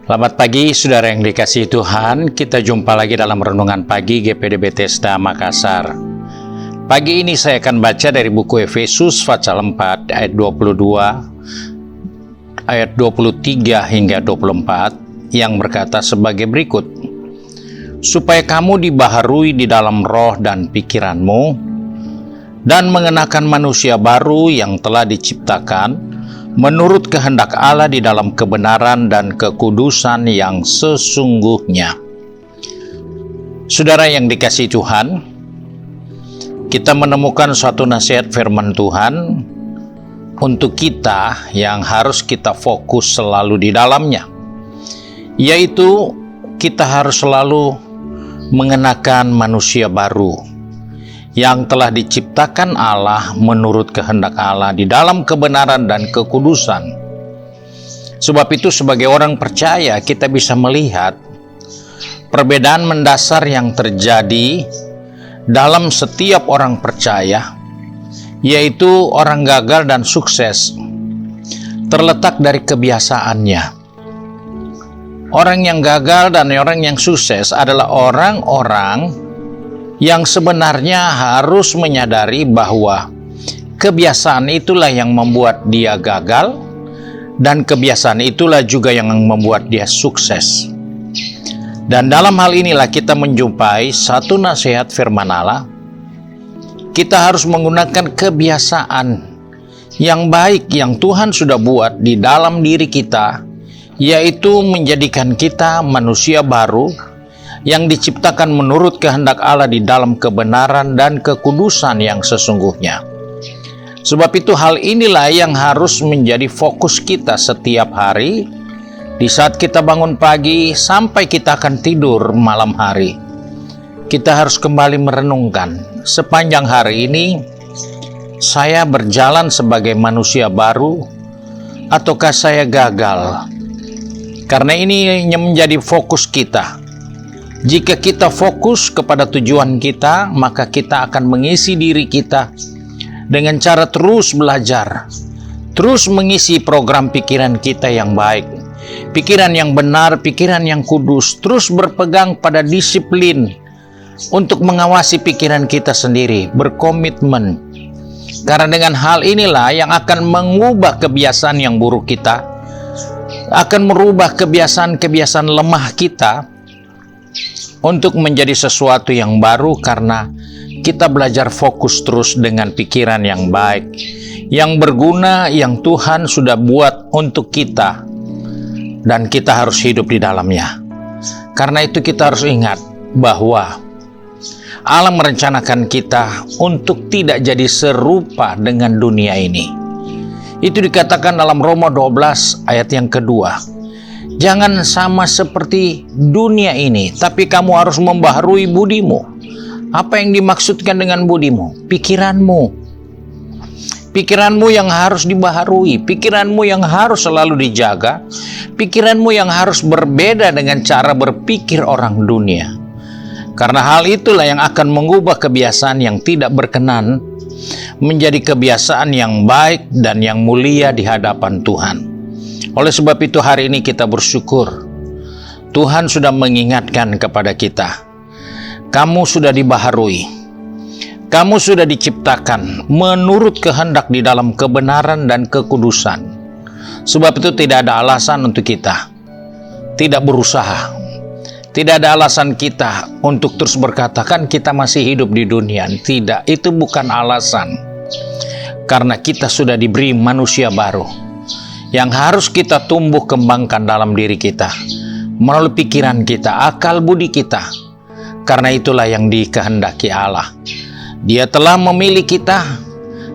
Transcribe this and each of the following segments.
Selamat pagi saudara yang dikasihi Tuhan, kita jumpa lagi dalam Renungan Pagi GPD Bethesda Makassar. Pagi ini saya akan baca dari buku Efesus pasal 4 ayat 22, ayat 23 hingga 24 yang berkata sebagai berikut. Supaya kamu dibaharui di dalam roh dan pikiranmu, dan mengenakan manusia baru yang telah diciptakan menurut kehendak Allah di dalam kebenaran dan kekudusan yang sesungguhnya. Saudara yang dikasihi Tuhan, kita menemukan suatu nasihat firman Tuhan untuk kita yang harus kita fokus selalu di dalamnya, yaitu kita harus selalu mengenakan manusia baru yang telah diciptakan Allah menurut kehendak Allah di dalam kebenaran dan kekudusan. Sebab itu sebagai orang percaya kita bisa melihat perbedaan mendasar yang terjadi dalam setiap orang percaya, yaitu orang gagal dan sukses terletak dari kebiasaannya. Orang yang gagal dan orang yang sukses adalah orang-orang yang sebenarnya harus menyadari bahwa kebiasaan itulah yang membuat dia gagal, dan kebiasaan itulah juga yang membuat dia sukses. Dan dalam hal inilah kita menjumpai satu nasihat firman Allah. Kita harus menggunakan kebiasaan yang baik yang Tuhan sudah buat di dalam diri kita, yaitu menjadikan kita manusia baru yang diciptakan menurut kehendak Allah di dalam kebenaran dan kekudusan yang sesungguhnya. Sebab itu hal inilah yang harus menjadi fokus kita setiap hari, di saat kita bangun pagi sampai kita akan tidur malam hari. Kita harus kembali merenungkan, sepanjang hari ini, saya berjalan sebagai manusia baru, ataukah saya gagal? Karena ini menjadi fokus kita. Jika kita fokus kepada tujuan kita, maka kita akan mengisi diri kita dengan cara terus belajar, terus mengisi program pikiran kita yang baik, pikiran yang benar, pikiran yang kudus, terus berpegang pada disiplin untuk mengawasi pikiran kita sendiri, berkomitmen. Karena dengan hal inilah yang akan mengubah kebiasaan yang buruk kita, akan merubah kebiasaan-kebiasaan lemah kita, untuk menjadi sesuatu yang baru karena kita belajar fokus terus dengan pikiran yang baik, yang berguna, yang Tuhan sudah buat untuk kita, dan kita harus hidup di dalamnya. Karena itu kita harus ingat bahwa Allah merencanakan kita untuk tidak jadi serupa dengan dunia ini. Itu dikatakan dalam Roma 12 ayat yang kedua. Jangan sama seperti dunia ini, tapi kamu harus membaharui budimu. Apa yang dimaksudkan dengan budimu? Pikiranmu. Pikiranmu yang harus dibaharui, pikiranmu yang harus selalu dijaga, pikiranmu yang harus berbeda dengan cara berpikir orang dunia. Karena hal itulah yang akan mengubah kebiasaan yang tidak berkenan menjadi kebiasaan yang baik dan yang mulia di hadapan Tuhan. Oleh sebab itu hari ini kita bersyukur Tuhan sudah mengingatkan kepada kita, kamu sudah dibaharui, kamu sudah diciptakan menurut kehendak di dalam kebenaran dan kekudusan. Sebab itu tidak ada alasan untuk kita tidak berusaha, tidak ada alasan kita untuk terus berkata kan kita masih hidup di dunia. Tidak, itu bukan alasan. Karena kita sudah diberi manusia baru yang harus kita tumbuh kembangkan dalam diri kita, melalui pikiran kita, akal budi kita. Karena itulah yang dikehendaki Allah. Dia telah memilih kita,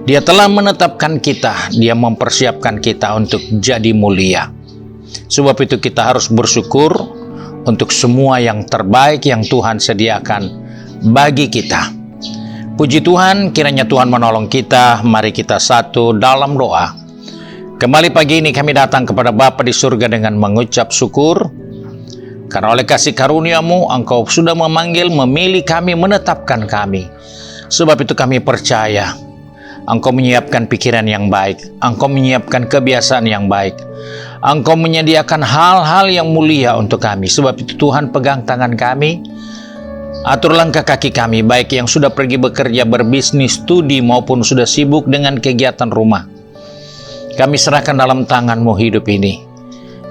Dia telah menetapkan kita, Dia mempersiapkan kita untuk jadi mulia. Sebab itu kita harus bersyukur untuk semua yang terbaik yang Tuhan sediakan bagi kita. Puji Tuhan, kiranya Tuhan menolong kita. Mari kita satu dalam doa. Kembali pagi ini kami datang kepada Bapa di surga dengan mengucap syukur, karena oleh kasih karunia-Mu, Engkau sudah memanggil, memilih kami, menetapkan kami. Sebab itu kami percaya, Engkau menyiapkan pikiran yang baik, Engkau menyiapkan kebiasaan yang baik, Engkau menyediakan hal-hal yang mulia untuk kami. Sebab itu Tuhan, pegang tangan kami, atur langkah kaki kami, baik yang sudah pergi bekerja, berbisnis, studi, maupun sudah sibuk dengan kegiatan rumah. Kami serahkan dalam tangan-Mu hidup ini.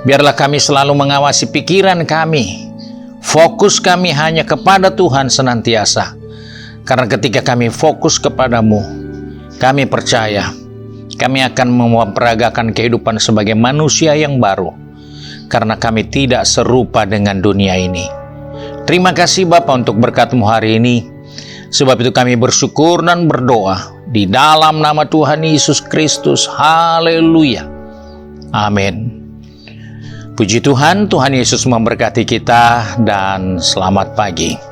Biarlah kami selalu mengawasi pikiran kami. Fokus kami hanya kepada Tuhan senantiasa. Karena ketika kami fokus kepadamu, kami percaya kami akan memperagakan kehidupan sebagai manusia yang baru. Karena kami tidak serupa dengan dunia ini. Terima kasih Bapa untuk berkat-Mu hari ini. Sebab itu kami bersyukur dan berdoa di dalam nama Tuhan Yesus Kristus. Haleluya. Amin. Puji Tuhan, Tuhan Yesus memberkati kita dan selamat pagi.